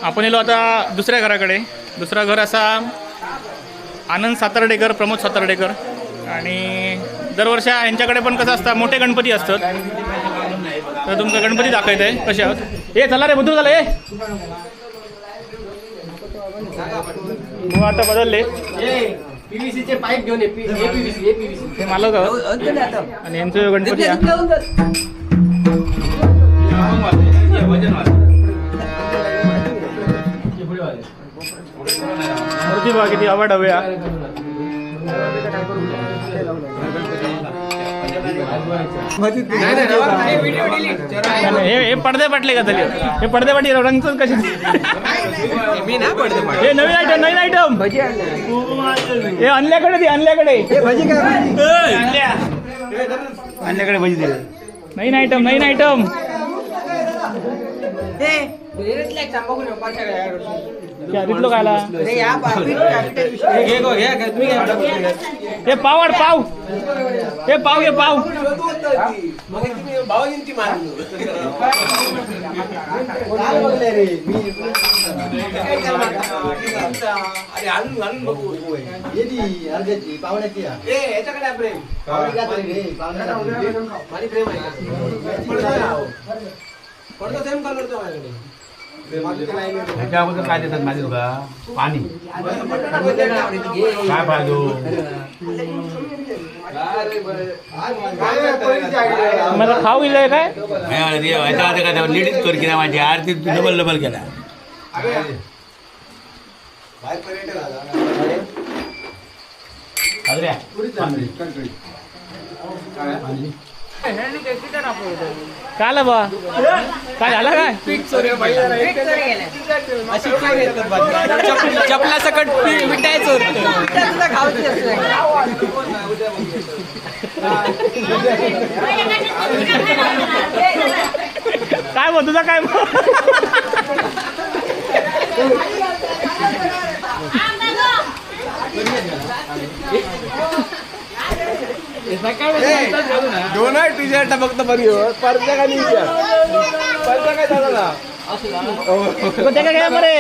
आपण येलो आता दुसऱ्या घराकडे. दुसरा घर असा आनंद सातार्डेकर, प्रमोद सातार्डेकर. आणि दरवर्षी यांच्याकडे पण कसं असतं, मोठे गणपती असतात. तर तुमचा गणपती दाखवत आहे कसे आहोत. हे चला रे बुद्रू झालं. मग आता बदलले पीव्हीसीचे पाईप घेऊन ये. मालक आणि यांचं गणपती मूर्ती बघा किती आवड हव्या. हे पडदे पाटले का तरी. हे पडदे पाटी रंगच कशी. हे नवीन आयटम, नवीन आयटम. हे आणल्याकडे दे, आणल्याकडे आणल्याकडे भजी दे. नवीन आयटम, नवीन आयटम. तिथलं खायला हे पावड पाव. हे पाव घे पाव. ह्याच्याबद्दल काय देतात माहिती तुला? पाणी काय पाहिजे. मला खाऊ गेलंय काय ह्याच्यामध्ये काय लेडीज कर की माझी आरती डबल डबल केला. काय आलं बा. काय झालं काय. चपला सकट विटायचं काय बघ तुझा काय. दोन टी शर्ट फक्त बरी हो. परचा काय झाला बरे.